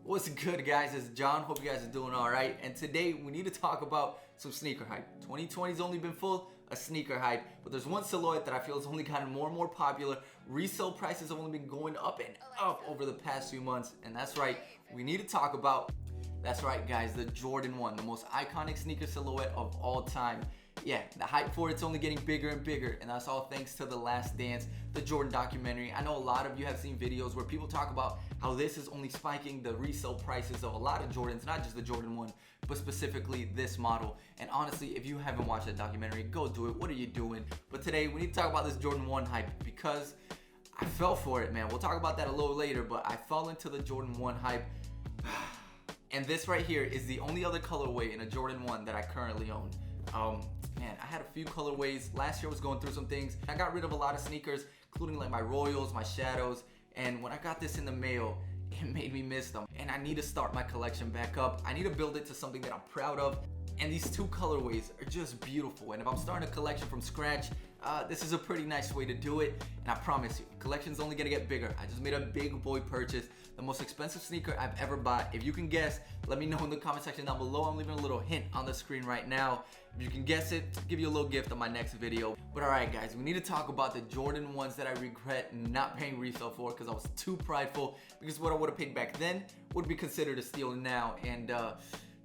What's good, guys? It's John. Hope you guys are doing all right. And today we need to talk about some sneaker hype. 2020's only been full of sneaker hype, but there's one silhouette that I feel has only gotten more and more popular. Resale prices have only been going up and up over the past few months, and that's right, we need to talk about. That's right, guys, the Jordan 1, the most iconic sneaker silhouette of all time. Yeah, the hype for it's only getting bigger and bigger, and that's all thanks to The Last Dance, the Jordan documentary. I know a lot of you have seen videos where people talk about how this is only spiking the resale prices of a lot of Jordans, not just the Jordan 1, but specifically this model. And honestly, if you haven't watched that documentary, go do it. What are you doing? But today, we need to talk about this Jordan 1 hype because I fell for it, man. We'll talk about that a little later, but I fell into the Jordan 1 hype. And this right here is the only other colorway in a Jordan 1 that I currently own. Man, I had a few colorways. Last year I was going through some things. I got rid of a lot of sneakers, including like my Royals, my Shadows, and when I got this in the mail, it made me miss them. And I need to start my collection back up. I need to build it to something that I'm proud of. And these two colorways are just beautiful. And if I'm starting a collection from scratch, this is a pretty nice way to do it. And I promise you, collection's only gonna get bigger. I just made a big boy purchase, the most expensive sneaker I've ever bought. If you can guess, let me know in the comment section down below. I'm leaving a little hint on the screen right now. If you can guess it, I'll give you a little gift on my next video. But alright guys, we need to talk about the Jordan 1s that I regret not paying resale for because I was too prideful, because what I would have paid back then would be considered a steal now. And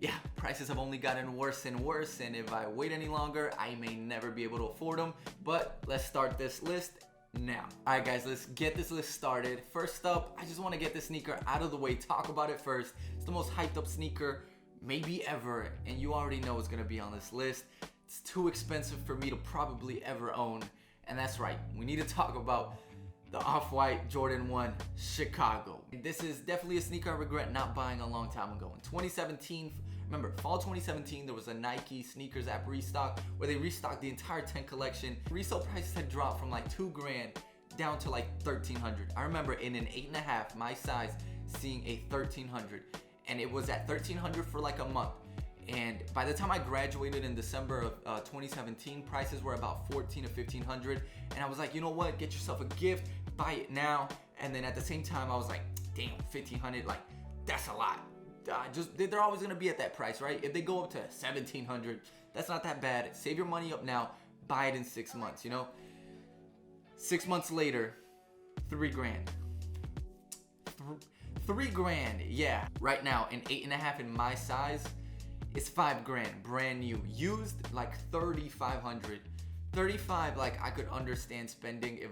yeah, prices have only gotten worse and worse, and if I wait any longer, I may never be able to afford them. But let's start this list now. Alright guys, let's get this list started. First up, I just want to get this sneaker out of the way, talk about it first. It's the most hyped up sneaker maybe ever, and you already know it's gonna be on this list. It's too expensive for me to probably ever own, and that's right, we need to talk about the Off-White Jordan 1 Chicago. This is definitely a sneaker I regret not buying a long time ago. In 2017, remember, fall 2017, there was a Nike sneakers app restock where they restocked the entire 10 collection. Resale prices had dropped from like $2,000 down to like $1,300. I remember in an 8.5, my size, seeing a $1,300, and it was at $1,300 for like a month. And by the time I graduated in December of 2017, prices were about $1,400 to $1,500. And I was like, you know what? Get yourself a gift, buy it now. And then at the same time, I was like, damn, $1,500, like that's a lot. They're always gonna be at that price, right? If they go up to $1,700, that's not that bad. Save your money up now, buy it in 6 months, you know? 6 months later, $3,000. $3,000, yeah. Right now, an 8.5 in my size, it's $5,000, brand new. Used, like $3,500. $35,000, like I could understand spending if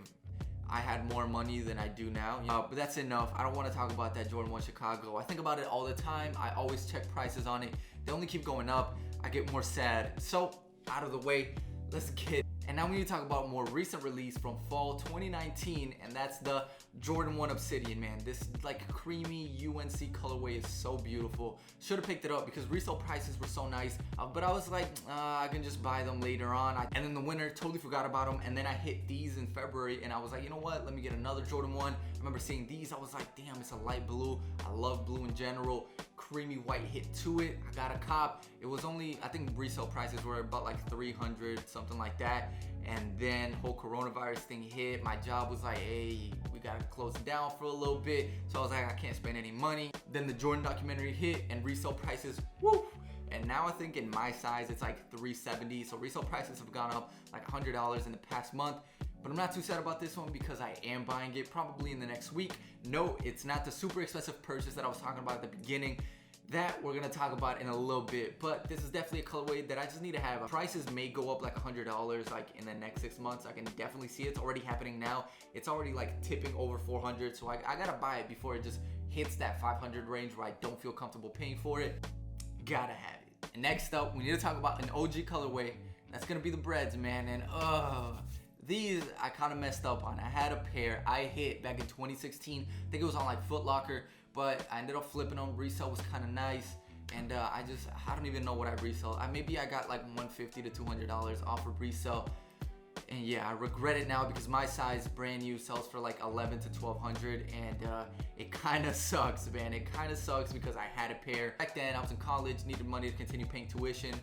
I had more money than I do now. But that's enough. I don't want to talk about that Jordan 1 Chicago. I think about it all the time. I always check prices on it. They only keep going up. I get more sad. So, out of the way, let's get. And now we need to talk about more recent release from fall 2019, and that's the Jordan 1 Obsidian, man. This like creamy UNC colorway is so beautiful. Should have picked it up because resale prices were so nice, but I was like, I can just buy them later on. And in the winter, totally forgot about them, and then I hit these in February, and I was like, you know what? Let me get another Jordan 1. I remember seeing these, I was like, damn, it's a light blue. I love blue in general. Creamy white hit to it. I got a cop. It was only, I think resale prices were about like $300, something like that. And then whole coronavirus thing hit. My job was like, hey, we gotta close it down for a little bit. So I was like, I can't spend any money. Then the Jordan documentary hit and resale prices, woo! And now I think in my size, it's like $370. So resale prices have gone up like $100 in the past month. But I'm not too sad about this one because I am buying it probably in the next week. No, it's not the super expensive purchase that I was talking about at the beginning. That we're gonna talk about in a little bit, but this is definitely a colorway that I just need to have. Prices may go up like $100 like in the next 6 months. I can definitely see it. It's already happening now. It's already like tipping over 400, so I gotta buy it before it just hits that 500 range where I don't feel comfortable paying for it. Gotta have it. And next up, we need to talk about an OG colorway. That's gonna be the Breads, man. And these I kind of messed up on. I had a pair I hit back in 2016. I think it was on like Foot Locker, but I ended up flipping them. Resale was kind of nice, and I don't even know what I resell. Maybe I got like $150 to $200 off of resale, and yeah, I regret it now because my size brand new sells for like $1,100 to $1,200, and it kind of sucks, man. It kind of sucks because I had a pair back then. I was in college, needed money to continue paying tuition.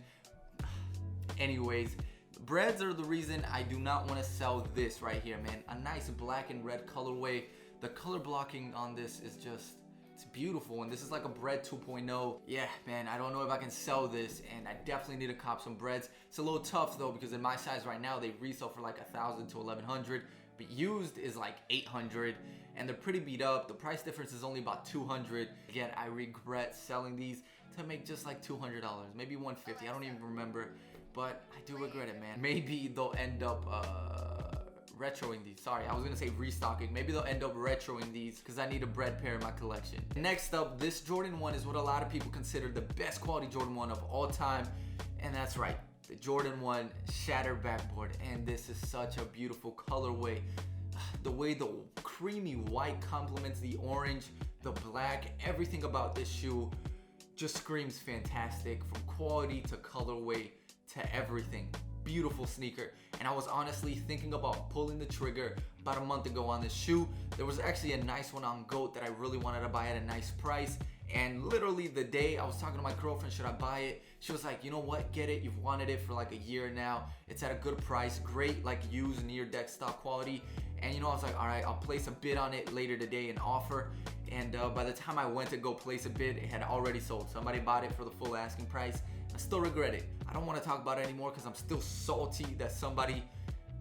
Anyways, Breads are the reason I do not want to sell this right here, man. A nice black and red colorway. The color blocking on this is just It's beautiful, and this is like a bread 2.0. Yeah, man, I don't know if I can sell this, and I definitely need to cop some breads. It's a little tough though, because in my size right now, they resell for like 1,000 to 1,100, but used is like 800, and they're pretty beat up. The price difference is only about 200. Again, I regret selling these to make just like $200, maybe 150. I don't even remember, but I do regret it, man. Maybe they'll end up retroing these. Sorry, I was gonna say restocking. Maybe they'll end up retroing these because I need a bread pair in my collection. Next up, this Jordan 1 is what a lot of people consider the best quality Jordan 1 of all time, and that's right, the Jordan 1 Shatter backboard. And this is such a beautiful colorway. The way the creamy white complements the orange, the black, everything about this shoe just screams fantastic, from quality to colorway to everything. Beautiful sneaker, and I was honestly thinking about pulling the trigger about a month ago on this shoe. There was actually a nice one on GOAT that I really wanted to buy at a nice price, and literally the day I was talking to my girlfriend, should I buy it? She was like, you know what, get it, you've wanted it for like a year now, it's at a good price, great like used near deck stock quality. And you know, I was like, all right, I'll place a bid on it later today, an offer. And by the time I went to go place a bid, it had already sold. Somebody bought it for the full asking price. I still regret it. I don't want to talk about it anymore because I'm still salty that somebody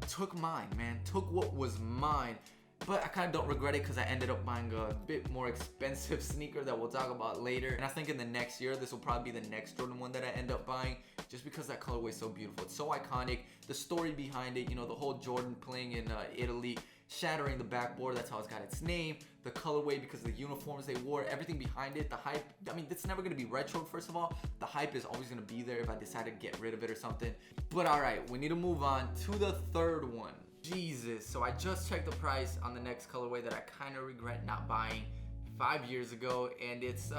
took mine, man. Took what was mine. But I kind of don't regret it because I ended up buying a bit more expensive sneaker that we'll talk about later. And I think in the next year, this will probably be the next Jordan 1 that I end up buying, just because that colorway is so beautiful. It's so iconic. The story behind it, you know, the whole Jordan playing in Italy, shattering the backboard, that's how it's got its name. The colorway, because of the uniforms they wore, everything behind it, the hype. I mean, it's never gonna be retro, first of all. The hype is always gonna be there if I decide to get rid of it or something. But all right, we need to move on to the third one. Jesus, so I just checked the price on the next colorway that I kind of regret not buying 5 years ago, and it's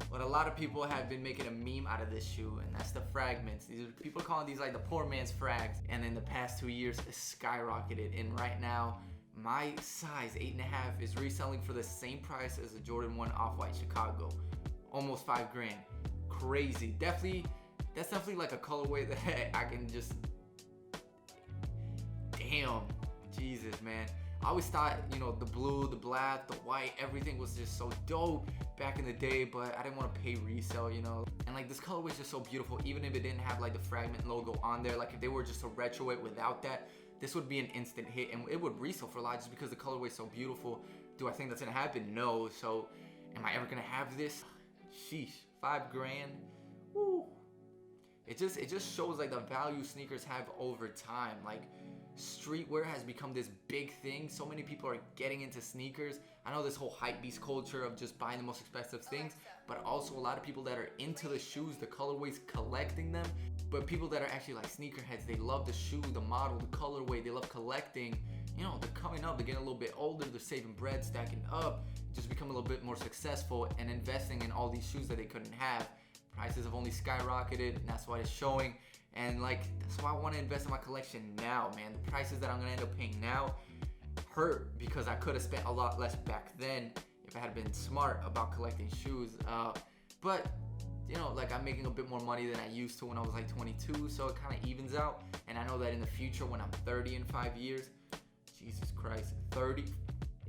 what a lot of people have been making a meme out of this shoe, and that's the fragments. These are people calling these like the poor man's frags, and in the past 2 years it's skyrocketed, and right now my size 8.5 is reselling for the same price as a Jordan 1 Off-White Chicago, almost 5 grand. Crazy. That's definitely like a colorway that I can just, damn, Jesus, man. I always thought, you know, the blue, the black, the white, everything was just so dope back in the day, but I didn't want to pay resale, you know. And like this colorway is just so beautiful, even if it didn't have like the fragment logo on there. Like if they were just to retro it without that, this would be an instant hit, and it would resell for a lot just because the colorway is so beautiful. Do I think that's gonna happen? No. So am I ever gonna have this? Sheesh, 5 grand. Woo. It just shows like the value sneakers have over time. Like streetwear has become this big thing. So many people are getting into sneakers. I know this whole hype beast culture of just buying the most expensive things, but also a lot of people that are into the shoes, the colorways, collecting them. But people that are actually like sneakerheads, they love the shoe, the model, the colorway, they love collecting. You know, they're coming up, they're getting a little bit older, they're saving bread, stacking up, just become a little bit more successful and investing in all these shoes that they couldn't have. Prices have only skyrocketed, and that's why it's showing. And like, that's why I want to invest in my collection now, man. The prices that I'm gonna end up paying now hurt because I could have spent a lot less back then if I had been smart about collecting shoes. But you know, like I'm making a bit more money than I used to when I was like 22, so it kind of evens out. And I know that in the future, when I'm 30 in 5 years, Jesus Christ, 30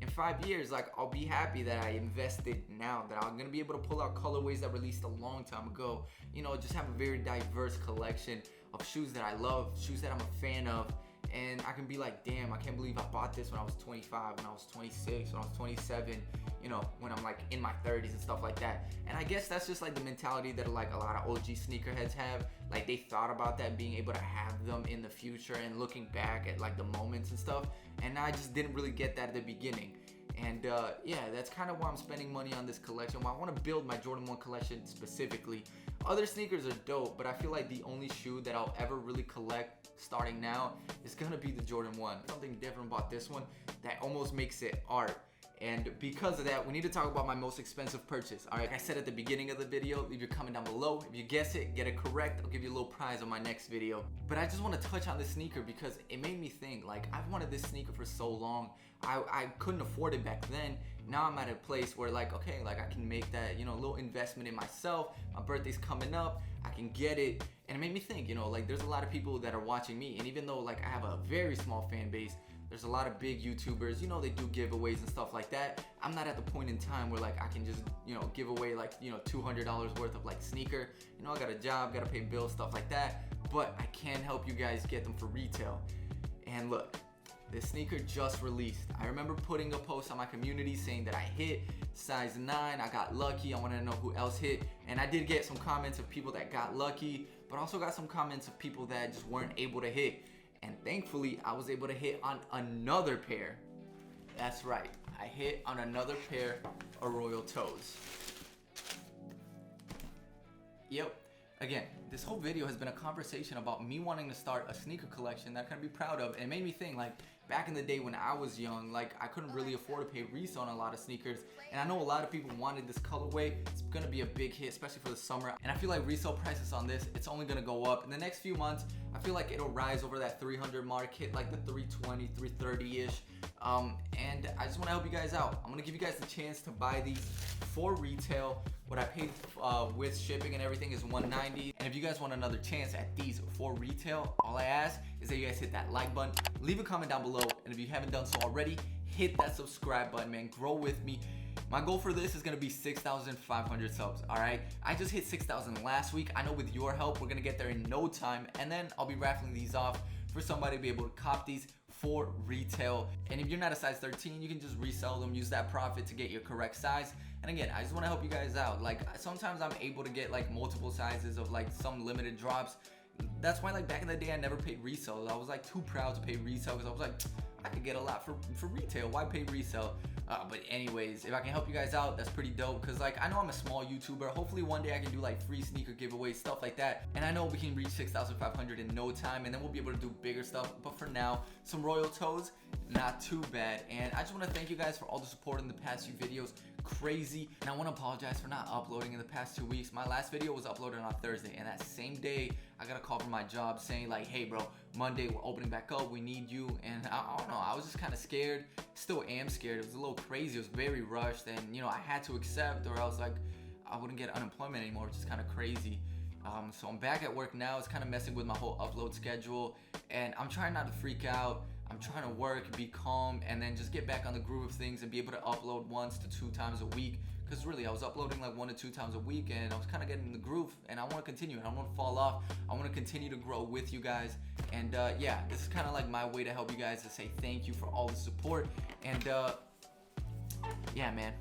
in 5 years, like I'll be happy that I invested now, that I'm gonna be able to pull out colorways that released a long time ago. You know, just have a very diverse collection of shoes that I love, shoes that I'm a fan of. And I can be like, damn, I can't believe I bought this when I was 25, when I was 26, when I was 27, you know, when I'm like in my 30s and stuff like that. And I guess that's just like the mentality that like a lot of OG sneakerheads have. Like they thought about that, being able to have them in the future and looking back at like the moments and stuff. And I just didn't really get that at the beginning. And yeah, that's kind of why I'm spending money on this collection. Why I want to build my Jordan 1 collection specifically. Other sneakers are dope, but I feel like the only shoe that I'll ever really collect starting now is gonna be the Jordan 1. Something different about this one that almost makes it art. And because of that, we need to talk about my most expensive purchase. All right, like I said at the beginning of the video, leave your comment down below. If you guess it, get it correct, I'll give you a little prize on my next video. But I just want to touch on this sneaker because it made me think, like, I've wanted this sneaker for so long. I couldn't afford it back then. Now I'm at a place where like, okay, like I can make that, you know, little investment in myself. My birthday's coming up, I can get it. And it made me think, you know, like there's a lot of people that are watching me, and even though like I have a very small fan base, There's a lot of big YouTubers, you know, they do giveaways and stuff like that. I'm not at the point in time where like I can just, you know, give away like, you know, $200 worth of like sneaker. You know, I got a job, got to pay bills, stuff like that. But I can help you guys get them for retail. And look, this sneaker just released. I remember putting a post on my community saying that I hit size 9, I got lucky, I wanted to know who else hit. And I did get some comments of people that got lucky, but also got some comments of people that just weren't able to hit. And thankfully, I was able to hit on another pair. That's right, I hit on another pair of Royal Toes. Yep. Again, this whole video has been a conversation about me wanting to start a sneaker collection that I can be proud of. And it made me think, like, back in the day when I was young, like, I couldn't really afford to pay resale on a lot of sneakers. And I know a lot of people wanted this colorway. It's gonna be a big hit, especially for the summer. And I feel like resale prices on this, it's only gonna go up. In the next few months, I feel like it'll rise over that 300 mark, hit like the 320, 330-ish. And I just wanna help you guys out. I'm gonna give you guys the chance to buy these for retail. What I paid with shipping and everything is $190. And if you guys want another chance at these for retail, all I ask is that you guys hit that like button, leave a comment down below, and if you haven't done so already, hit that subscribe button, man. Grow with me. My goal for this is gonna be 6,500 subs, all right? I just hit 6,000 last week. I know with your help, we're gonna get there in no time, and then I'll be raffling these off for somebody to be able to cop these for retail. And if you're not a size 13, you can just resell them, use that profit to get your correct size. And again, I just want to help you guys out. Like, sometimes I'm able to get like multiple sizes of like some limited drops. That's why, like, back in the day, I never paid resale. I was like too proud to pay resale because I was like, I could get a lot for retail. Why pay resale? But anyways, if I can help you guys out, that's pretty dope. Because like, I know I'm a small YouTuber. Hopefully one day I can do like free sneaker giveaways, stuff like that. And I know we can reach 6,500 in no time, and then we'll be able to do bigger stuff. But for now, some Royal Toes, not too bad. And I just want to thank you guys for all the support in the past few videos. Crazy. And I want to apologize for not uploading in the past 2 weeks. My last video was uploaded on Thursday, and that same day I got a call from my job saying like, hey bro, Monday we're opening back up, we need you. And I don't know, I was just kind of scared. Still am scared. It was a little crazy. It was very rushed, and you know, I had to accept or else like I wouldn't get unemployment anymore, which is kind of crazy. So I'm back at work now. It's kind of messing with my whole upload schedule, and I'm trying not to freak out. I'm trying to work, be calm, and then just get back on the groove of things and be able to upload 1 to 2 times a week. Because really, I was uploading like 1 to 2 times a week, and I was kind of getting in the groove, and I want to continue. I don't want to fall off. I want to continue to grow with you guys. And yeah, this is kind of like my way to help you guys, to say thank you for all the support. And yeah, man,